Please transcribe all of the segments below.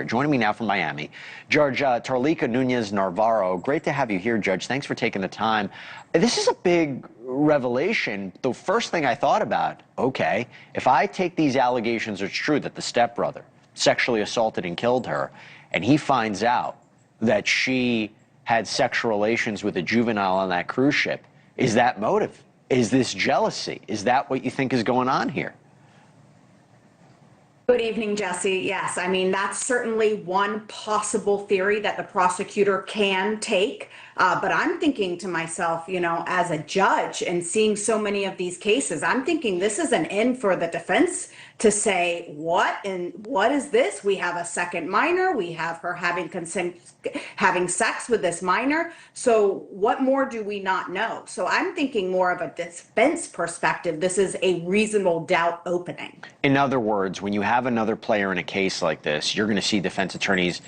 Joining me now from Miami, Judge Tarlika Nunez-Navarro. Great to have you here, Judge. Thanks for taking the time. This is a big revelation. The first thing I thought about, okay, if I take these allegations as true that the stepbrother sexually assaulted and killed her, and he finds out that she had sexual relations with a juvenile on that cruise ship, is that motive? Is this jealousy? Is that what you think is going on here? Good evening, Jesse. Yes, I mean, that's certainly one possible theory that the prosecutor can take. But I'm thinking to myself, you know, as a judge and seeing so many of these cases, I'm thinking this is an in for the defense to say, what is this? We have a second minor. We have her having sex with this minor. So what more do we not know? So I'm thinking more of a defense perspective. This is a reasonable doubt opening. In other words, when you have another player in a case like this, you're going to see defense attorneys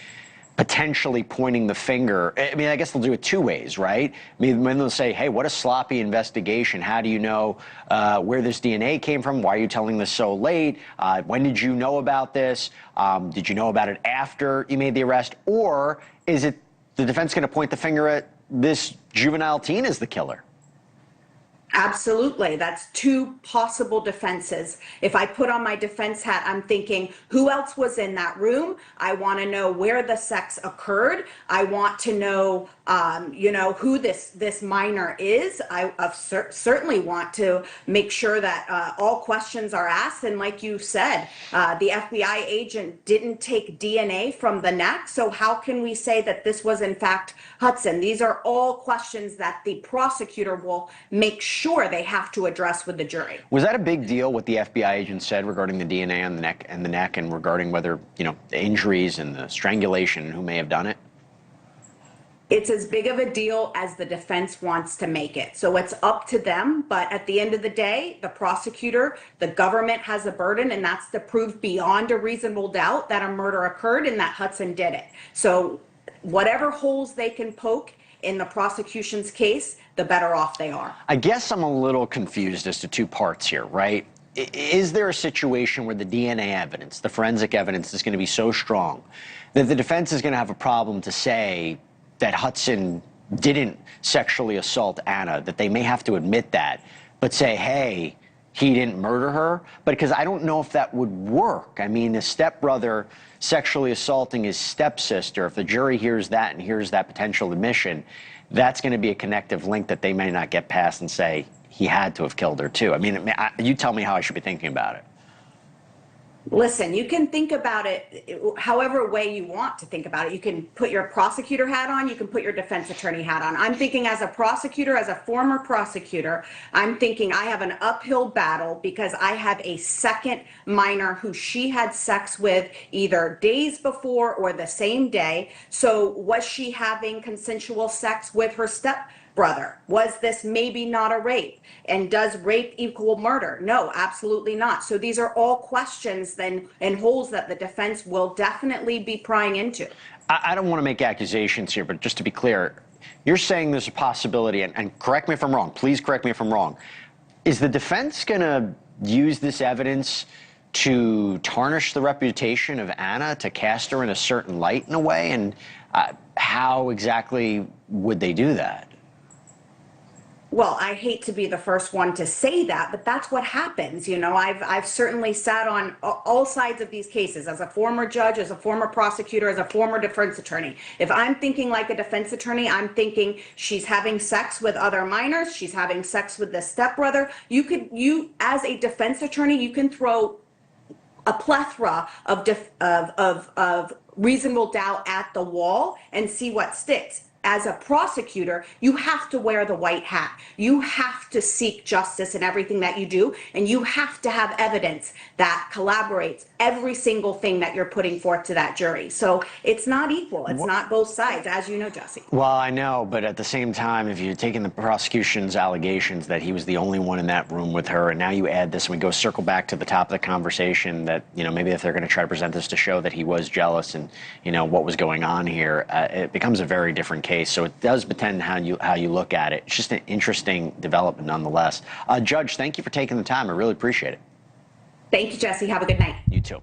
potentially pointing the finger. I mean, I guess they'll do it two ways, right? I mean, when they'll say, hey, what a sloppy investigation. How do you know where this DNA came from? Why are you telling this so late? When did you know about this? Did you know about it after you made the arrest? Or is it the defense going to point the finger at this juvenile teen as the killer? Absolutely. That's two possible defenses. If I put on my defense hat, I'm thinking, who else was in that room? I want to know where the sex occurred. I want to know, you know, who this minor is. I certainly want to make sure that all questions are asked. And like you said, the FBI agent didn't take DNA from the neck. So how can we say that this was in fact Hudson? These are all questions that the prosecutor will make sure they have to address with the jury. Was that a big deal what the FBI agent said regarding the DNA on the neck and regarding whether, you know, the injuries and the strangulation and who may have done it? It's as big of a deal as the defense wants to make it. So it's up to them. But at the end of the day, the prosecutor, the government has a burden, and that's to prove beyond a reasonable doubt that a murder occurred and that Hudson did it. So whatever holes they can poke in the prosecution's case, the better off they are. I guess I'm a little confused as to two parts here, right? Is there a situation where the DNA evidence, the forensic evidence, is going to be so strong that the defense is going to have a problem to say that Hudson didn't sexually assault Anna, that they may have to admit that, but say, hey, he didn't murder her? But because I don't know if that would work. I mean, a stepbrother sexually assaulting his stepsister, if the jury hears that and hears that potential admission, that's going to be a connective link that they may not get past and say he had to have killed her too. I mean, you tell me how I should be thinking about it. Listen, you can think about it however way you want to think about it. You can put your prosecutor hat on, you can put your defense attorney hat on. I'm thinking as a prosecutor, as a former prosecutor, I'm thinking I have an uphill battle because I have a second minor who she had sex with either days before or the same day. So was she having consensual sex with her stepbrother? Was this maybe not a rape? And does rape equal murder? No, absolutely not. So these are all questions then and holes that the defense will definitely be prying into. I don't want to make accusations here, but just to be clear, you're saying there's a possibility, and correct me if I'm wrong, please correct me if I'm wrong. Is the defense going to use this evidence to tarnish the reputation of Anna, to cast her in a certain light in a way? And how exactly would they do that? Well, I hate to be the first one to say that, but that's what happens. You know, I've certainly sat on all sides of these cases as a former judge, as a former prosecutor, as a former defense attorney. If I'm thinking like a defense attorney, I'm thinking she's having sex with other minors, she's having sex with the stepbrother. You as a defense attorney, you can throw a plethora of reasonable doubt at the wall and see what sticks. As a prosecutor, you have to wear the white hat. You have to seek justice in everything that you do, and you have to have evidence that collaborates every single thing that you're putting forth to that jury. So it's not equal. It's not both sides, as you know, Jesse. Well, I know, but at the same time, if you're taking the prosecution's allegations that he was the only one in that room with her, and now you add this, and we go circle back to the top of the conversation that, you know, maybe if they're going to try to present this to show that he was jealous and, you know, what was going on here, it becomes a very different case. So it does depend how you look at it. It's just an interesting development nonetheless. Judge, thank you for taking the time. I really appreciate it. Thank you, Jesse. Have a good night. You too.